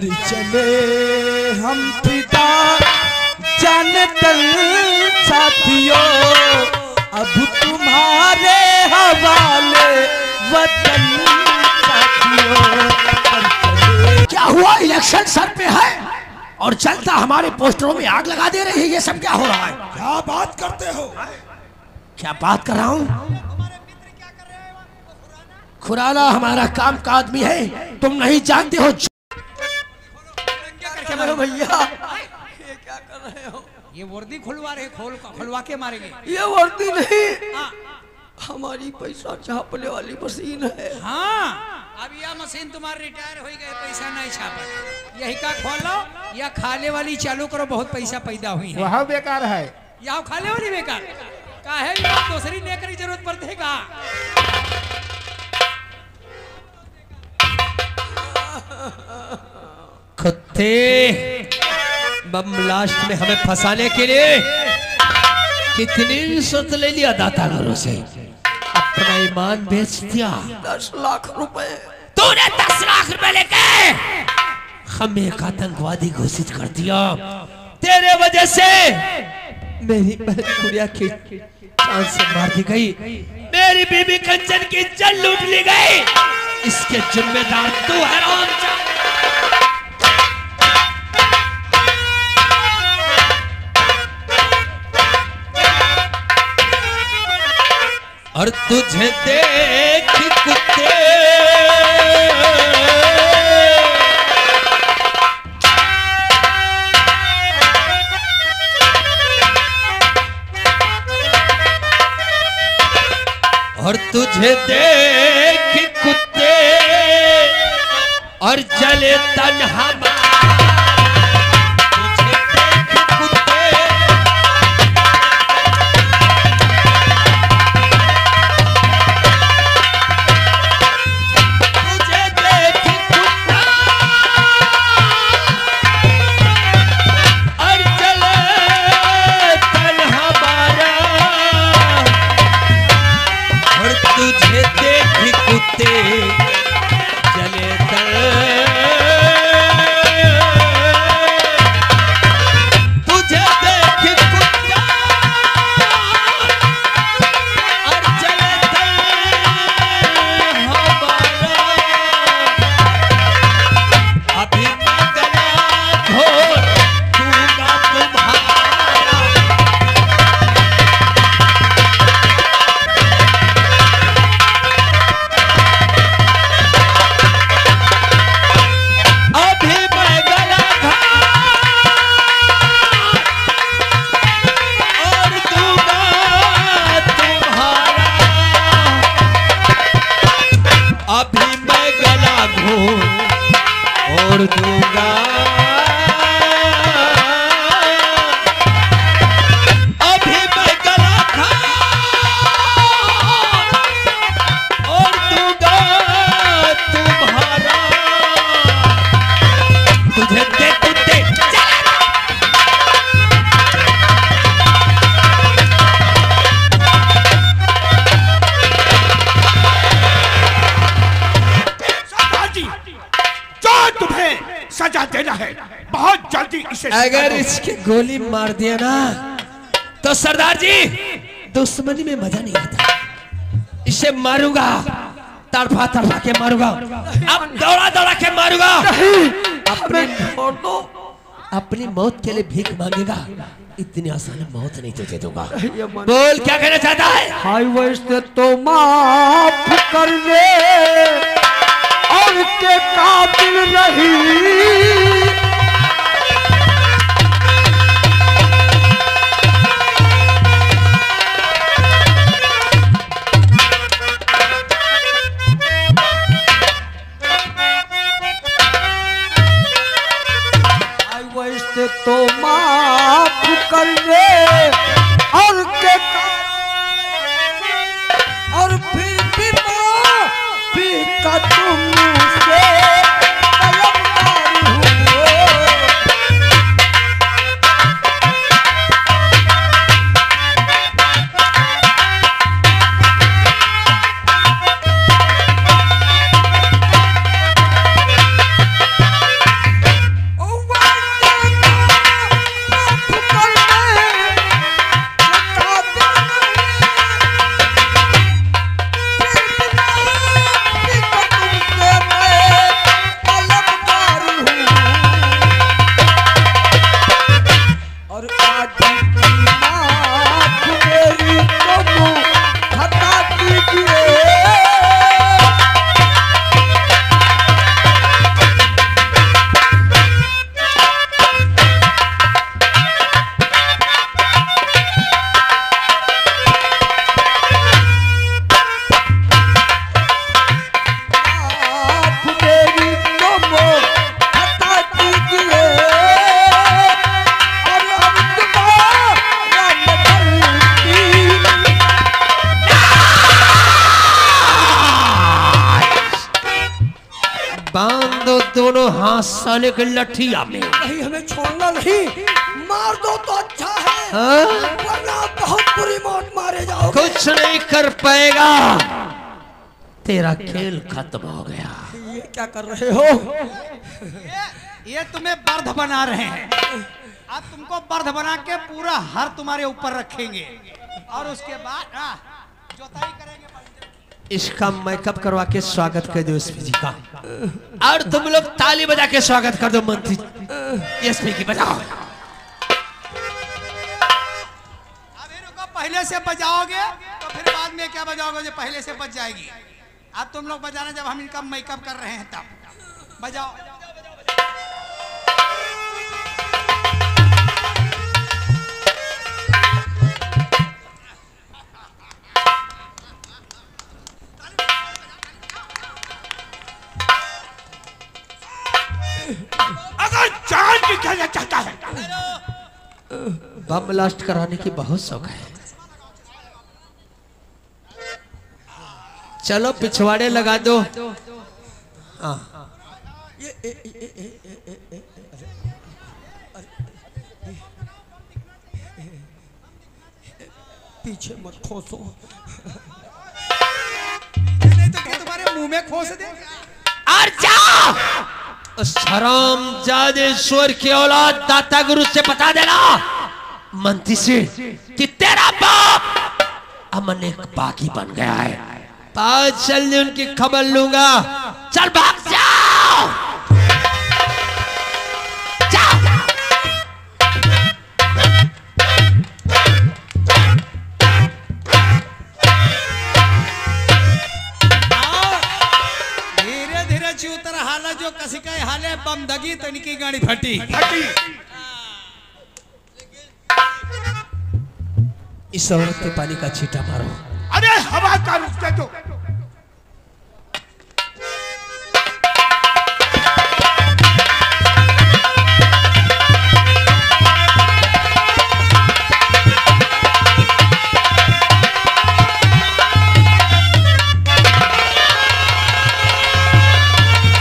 चले हम पिता जाने दल साथियों, अब तुम्हारे हवाले वतन साथियों। क्या हुआ? इलेक्शन सर पे है और जनता हमारे पोस्टरों में आग लगा दे रही है। ये सब क्या हो रहा है? क्या बात करते हो? क्या बात कर रहा हूँ? खुराना हमारा काम का आदमी है, तुम नहीं जानते हो। भैया ये क्या कर रहे हो? ये वर्दी खुलवा रहे, खुलवा के मारेंगे। ये वर्दी नहीं, हमारी पैसा छापने वाली मशीन है। हाँ, अब यह मशीन तुम्हारी रिटायर हो गए, पैसा नहीं छापा। यही का खोलो या खाले वाली चालू करो, बहुत पैसा पैदा हुई है। वह बेकार है। या खाले वाली बेकार का है, दूसरी लेकर की जरूरत पड़ती का। कुत्ते, बम लास्ट में हमें फंसाने के लिए कितनी रिश्वत ले लिया दाता घरों से, अपना ईमान बेच दिया। 10 लाख रुपए। तूने 10 लाख रुपए लेके हमें एक आतंकवादी घोषित कर दिया। तेरे वजह से मेरी बहन गुड़िया की जान से मार दी गई, मेरी बीबी कंचन की इज्जत लूट ली गई। इसके जिम्मेदार तू है रामचंद्र। और तुझे देख कुत्ते और तुझे देख कुत्ते और जले तन्हा अगर इसकी गोली मार दिया ना तो सरदार जी दुश्मनी में मजा नहीं आता। इसे मारूंगा, तड़फा तड़फा के मारूंगा, अब दौड़ा दौड़ा के मारूंगा। अपनी मौत के लिए भीख मांगेगा, इतनी आसान मौत नहीं तुझे दूंगा। बोल क्या कहना चाहता है? हाईवे से तो माफ कर दे और के काबिल रही। तो माफ कर दे और के और फिर भी माफी का तुमसे तलबदार हुए। हाथ साले के लठिया में। नहीं हमें छोड़ना नहीं, मार दो तो अच्छा है, हाँ? वरना बहुत बुरी मौत मारे जाओगे। कुछ नहीं कर पाएगा, तेरा खेल खत्म हो गया। ये क्या कर रहे हो? ये तुम्हें बर्ध बना रहे हैं। अब तुमको बर्ध बना के पूरा हर तुम्हारे ऊपर रखेंगे और उसके बाद जोताई करेंगे। इसका मेकअप करवा के स्वागत कर दो एसपी जी का, और तुम लोग ताली बजा के स्वागत कर दो मंत्री एसपी की। बजाओ। अभी रुको, पहले से बजाओगे तो फिर बाद में क्या बजाओगे जो पहले से बज जाएगी। अब तुम लोग बजाना जब हम इनका मेकअप कर रहे हैं तब बजाओ। अगर जान निकालना चाहता है, बम ब्लास्ट कराने की बहुत शौक है। चलो पिछवाड़े लगा दो। हाँ पीछे मत खोसो, नहीं तो क्या तुम्हारे मुंह में खोस दे। और जाओ उस हरामजादेश्वर की औलाद दाता गुरु से बता देना मंत्री से कि तेरा बाप अमन एक बागी बन गया है। आज जल्दी उनकी खबर लूंगा। चल भाग जाओ, जाओ। धीरे धीरे चूतर हाल जो कसी का हाले बम दगी तो इनकी गाड़ी फटी। इस औरत पे पानी का छींटा मारो। अरे हवा का रुख दे दो।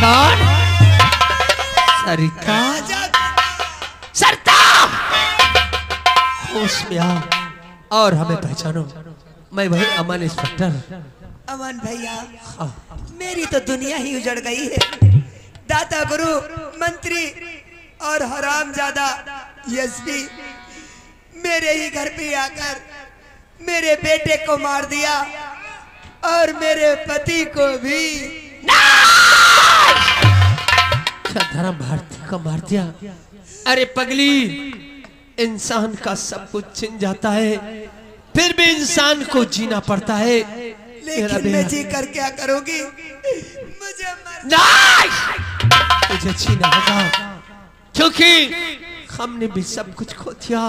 कौन? सरिता। सरिता, होश में आओ और हमें पहचानो। मैं वही अमन इंस्पेक्टर। अमन भैया, मेरी तो दुनिया ही उजड़ गई है। दाता गुरु, मंत्री और हरामजादा एसपी मेरे ही घर पे आकर मेरे बेटे को मार दिया और मेरे पति को भी। क्या धर्म भारती को मार दिया? अरे पगली, इंसान का सब कुछ छिन जाता है, फिर भी इंसान को जीना पड़ता है। लेकिन मैं जी कर क्या करूंगी? मुझे तुझे छीना होगा, क्योंकि हमने भी सब कुछ खो दिया।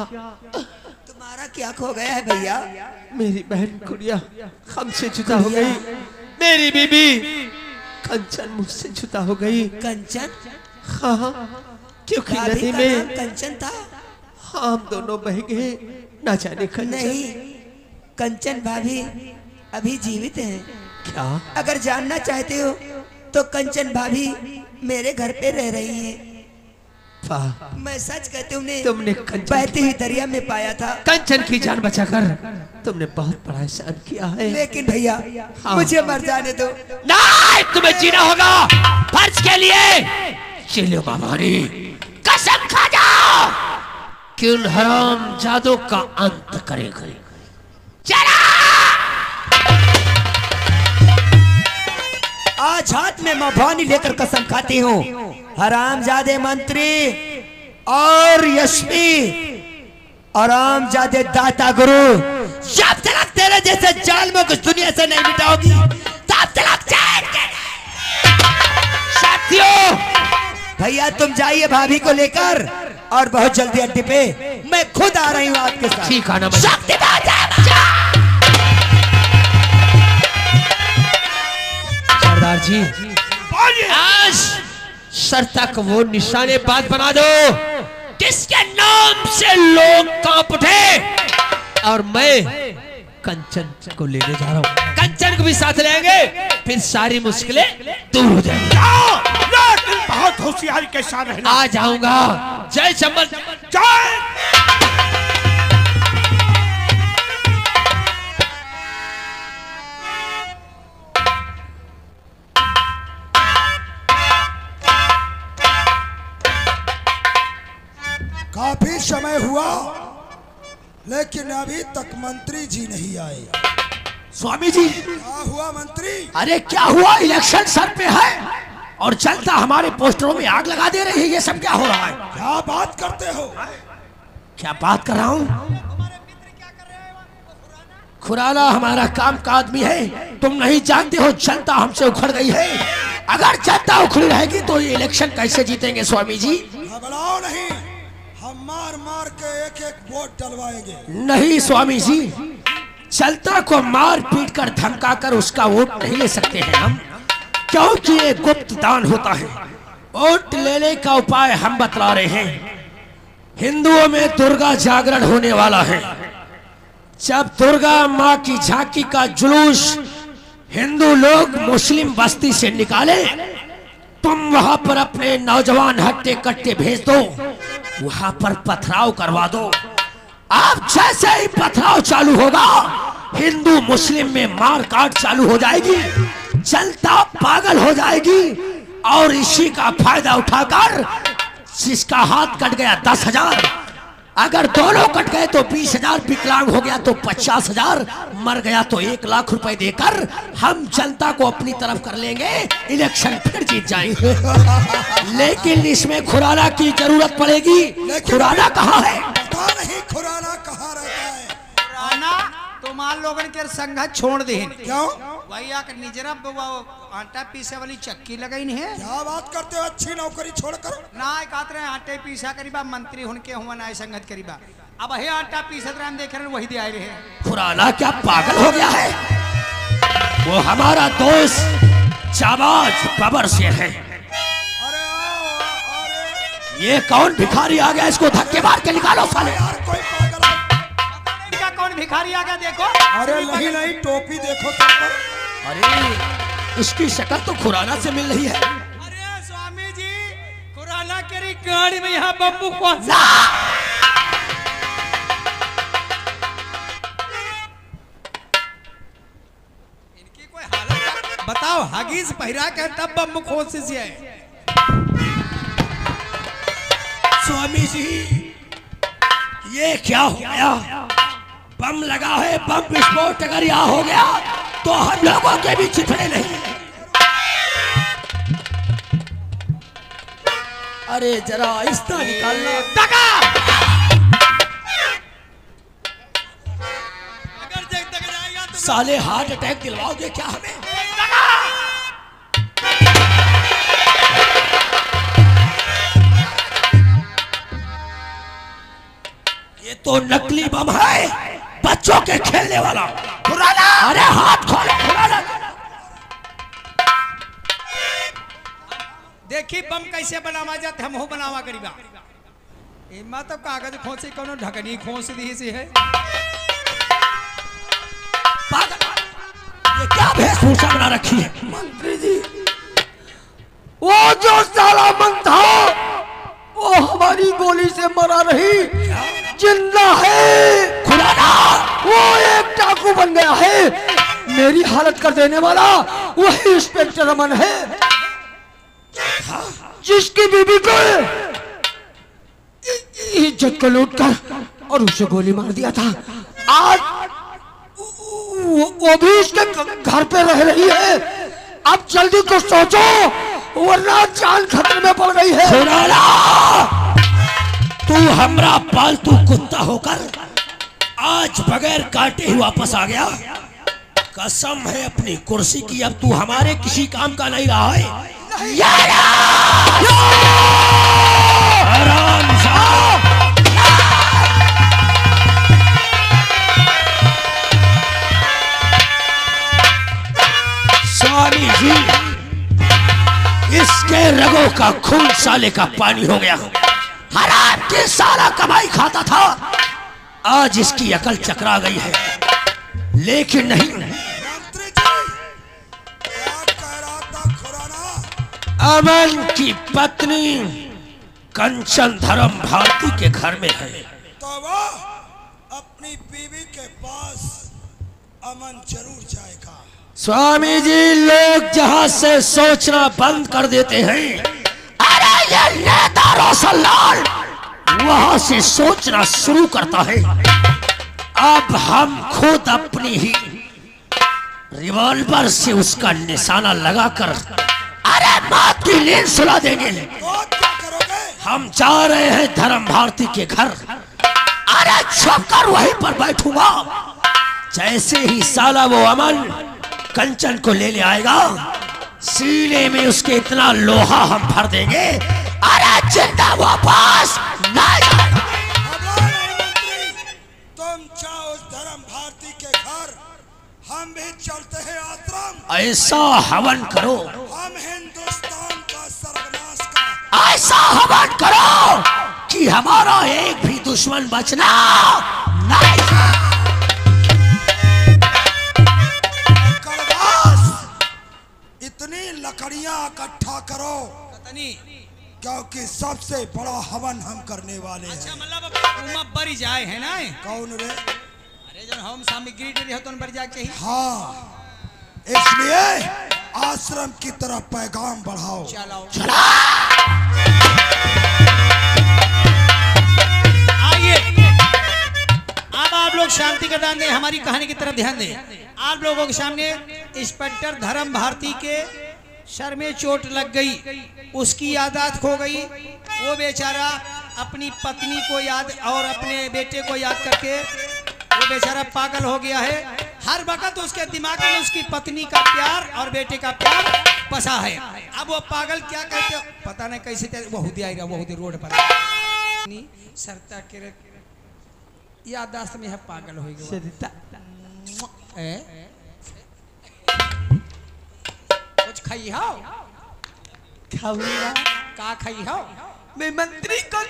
तुम्हारा क्या खो गया है भैया? मेरी बहन गुड़िया हमसे जुदा हो गई। मेरी बीबी कंचन मुझसे जुदा हो गई। कंचन? हाँ, क्योंकि भाभी नदी का में नाम कंचन था? हम दोनों बह गए। ना जाने कंचन। नहीं, कंचन भाभी अभी जीवित हैं। क्या? अगर जानना चाहते हो तो कंचन भाभी मेरे घर पे रह रही हैं। वाह, मैं सच कहती हूँ, तुमने कंचन बहते ही दरिया में पाया था। कंचन की जान बचाकर तुमने बहुत बड़ा एहसान किया है। लेकिन भैया, हाँ। मुझे मर जाने दो। नहीं, तुम्हें जीना होगा। फर्ज के लिए चलो बाबानी, कसम खा जाओ कि उन हराम जादों का अंत करेगा। चला! आज हाथ में मैं भवानी लेकर कसम खाती हूँ, हरामजादे मंत्री और एसपी, हरामजादे दाता गुरु, जब तक तेरे जैसे जालिमों को दुनिया से नहीं मिटाओगी तब तक जाएंगे। साथियों, भैया तुम जाइए भाभी को लेकर और बहुत जल्दी अड्डे पे मैं खुद आ रही हूँ आपके साथ। ठीक आना। सरदार जी, आज सरता को वो निशानेबाज बना दो जिसके नाम से लोग कांप उठे। और मैं कंचन को लेने जा रहा हूँ। कंचन को भी साथ लेंगे, फिर सारी मुश्किलें दूर हो जाएंगी। बहुत होशियारी के साथ रहना। आ जाऊंगा। जय चंबल। जय। काफी समय हुआ लेकिन अभी तक मंत्री जी नहीं आए। स्वामी जी क्या हुआ मंत्री? अरे क्या हुआ? इलेक्शन सर पे है और जनता हमारे पोस्टरों में आग लगा दे रही है। ये सब क्या हो रहा है? क्या बात करते हो? क्या बात कर रहा हूँ? खुराना हमारा काम का आदमी है। तुम नहीं जानते हो जनता हमसे उखड़ गई है। अगर जनता उखड़ी रहेगी तो ये इलेक्शन कैसे जीतेंगे स्वामी जी? घबराओ नहीं, हम मार मार के एक एक वोट डलवाएंगे। नहीं स्वामी जी, जनता को मार पीट कर धमका कर उसका वोट नहीं ले सकते हैं हम, क्योंकि ये गुप्त दान होता है। वोट लेने का उपाय हम बतला रहे हैं। हिंदुओं में दुर्गा जागरण होने वाला है। जब दुर्गा माँ की झांकी का जुलूस हिंदू लोग मुस्लिम बस्ती से निकाले, तुम वहां पर अपने नौजवान हट्टे कट्टे भेज दो, वहां पर पथराव करवा दो। आप जैसे ही पथराव चालू होगा, हिंदू मुस्लिम में मार काट चालू हो जाएगी, जनता पागल हो जाएगी और इसी का फायदा उठाकर जिसका हाथ कट गया 10,000, अगर दोनों कट गए तो 20,000, विकलांग हो गया तो 50,000, मर गया तो 1 लाख रुपए देकर हम जनता को अपनी तरफ कर लेंगे, इलेक्शन फिर जीत जाएंगे। लेकिन इसमें खुराना की जरूरत पड़ेगी। खुराना कहाँ है? पता नहीं खुराना कहाँ रहता है। खुराना तुम्हार लोगन के संगत छोड़ दे। क्यों? भैया के निजरा आटा पीसे वाली चक्की लगाई नहीं है। क्या बात करते हो? अच्छी नौकरी छोड़कर ना कहते रहे आटे पीसा करीबा मंत्री उनके हुआ ना संगत करीबा। अब हे आटा पीसत रहे हम देख रहे वही दे आए रहे। खुराना क्या पागल हो गया है? वो हमारा दोस्त जाबाज बबर से है। अरे आओ, अरे ये कौन भिखारी आ गया? इसको धक्के मार के निकालो साले। यार कोई पागल है। इनका कौन भिखारी आ गया देखो। अरे नहीं नहीं, टोपी देखो सर पर। अरे इसकी शक्ल तो खुराना से मिल रही है। अरे स्वामी जी, खुराना के गाड़ी में यहाँ बम्बू कौन सा? इनकी कोई हालत बताओ। हगीज पहिरा के तब बम्बू खोल से है। स्वामी जी ये क्या हो गया? बम लगा है, बम विस्फोट अगर यहाँ हो गया तो हम लोगों के भी चिथड़े नहीं। अरे जरा आहिस्ता निकालना। दगा! अगर देख तक जाएगा तो साले हार्ट अटैक दिलवाओगे क्या हमें? ये तो नकली बम है, बच्चों के खेलने वाला। खुराना! अरे हाथ खोलो खुराना। देखी बम कैसे बनावा जाते हम हो बनावा करीबा। इमा तो कागज खोसी कोनो ढकनी खोस दी सी है। पागल! ये क्या वेशभूषा बना रखी है? मंत्री जी, वो जो साला मन था वो हमारी गोली से मरा नहीं, जिंदा है। खुराना! वो एक डाकू बन गया है। मेरी हालत कर देने वाला वही इंस्पेक्टर रमन है, जिसकी बीबी को इज्जत को लूट कर और उसे गोली मार दिया था। आज वो भी उसके घर पे रह रही है। अब जल्दी कुछ सोचो वरना जान खतरे में पड़ गई है। खुराना! तू हमरा पालतू कुत्ता होकर आज बगैर काटे ही वापस आ गया। कसम है अपनी कुर्सी की, अब तू हमारे किसी काम का नहीं रहा है। स्वामी जी, इसके रगों का खून साले का पानी हो गया। हराम की साला कमाई खाता था, आज इसकी अकल चकरा गई है। लेकिन नहीं, मंत्री जी क्या कह रहा था खुराना? अमन की पत्नी कंचन धर्म भारती के घर में है। तो वो अपनी बीवी के पास अमन जरूर जाएगा। स्वामी जी, लोग जहां से सोचना बंद कर देते हैं, अरे ये नेता रोशनलाल वहां से सोचना शुरू करता है। अब हम खुद अपनी ही रिवॉल्वर से उसका निशाना लगाकर अरे मौत की नींद सुला देंगे। तो क्या करोगे? हम जा रहे हैं धर्म भारती के घर। अरे छुपकर वहीं पर बैठूंगा। जैसे ही साला वो अमन कंचन को ले आएगा, सीने में उसके इतना लोहा हम भर देंगे, अरे जिंदा वापस नहीं जाएगा। तुम जाओ उस धर्म भारती के घर, हम भी चलते हैं आश्रम। ऐसा हवन करो, हम हिंदुस्तान का सर्वनाश का ऐसा हवन करो कि हमारा एक भी दुश्मन बचना नहीं। इतनी लकड़ियां इकट्ठा करो क्योंकि सबसे बड़ा हवन हम करने वाले हैं। अच्छा मतलब बरी जाए है ना? कौन रे? अरे जो हम सामग्री दे रहे हो तो बरी जाए चाहिए। हाँ, इसलिए आश्रम की तरफ पैगाम बढ़ाओ। चलो चला। आइए अब आप लोग शांति का दान दें, हमारी कहानी की तरफ ध्यान दें। आप लोगों के सामने इंस्पेक्टर धर्म भारती के सर में चोट लग गई, उसकी यादाश्त खो गई। वो बेचारा अपनी पत्नी को याद और अपने बेटे को याद करके वो बेचारा पागल हो गया है। हर वक्त उसके दिमाग में उसकी पत्नी का प्यार और बेटे का प्यार बसा है। अब वो पागल क्या कहते पता नहीं कैसे वो रोड पर सरता के यादाश्त में है, पागल हो गया। कुछ खाई हो? खाऊंगा। का खाई हो? मैं मंत्री को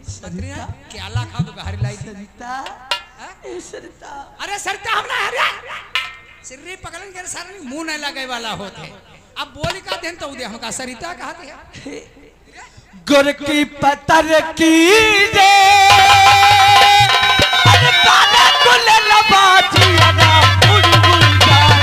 सरिता क्या ला खा दो बाहर लाई सरिता, सरिता। अरे सरता हम ना अरे सिर्री पकड़न के सारे मुंह न लगे वाला होते। अब बोली का दिन तो उदय हमका सरिता कहते हैं। गुर की पतर की रे अरे काले गुल लबाजी अदा उड़ उड़ जाए।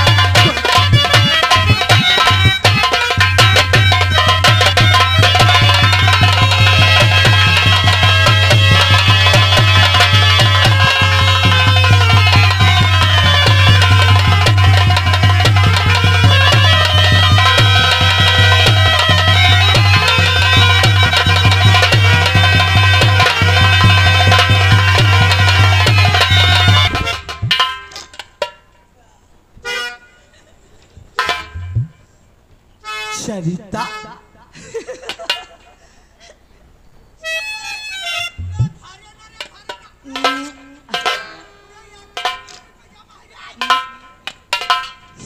सरिता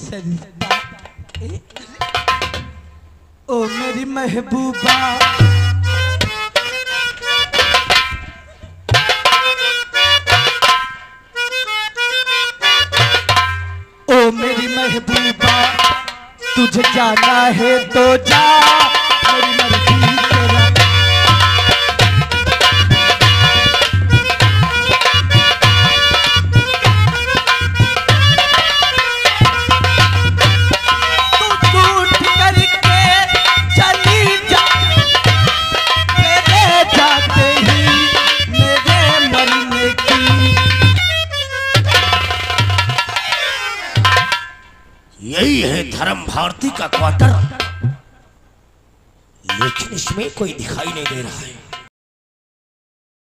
सरिता ओ मेरी महबूबा, ओ मेरी महबूबा, तुझे जाना है तो जा, मेरी मर्जी तेरा। तू टूट करके चली जा, मेरे जाते ही मेरे मरने की। यही है धर्म भारती का क्वार्टर, लेकिन इसमें कोई दिखाई नहीं दे रहा है।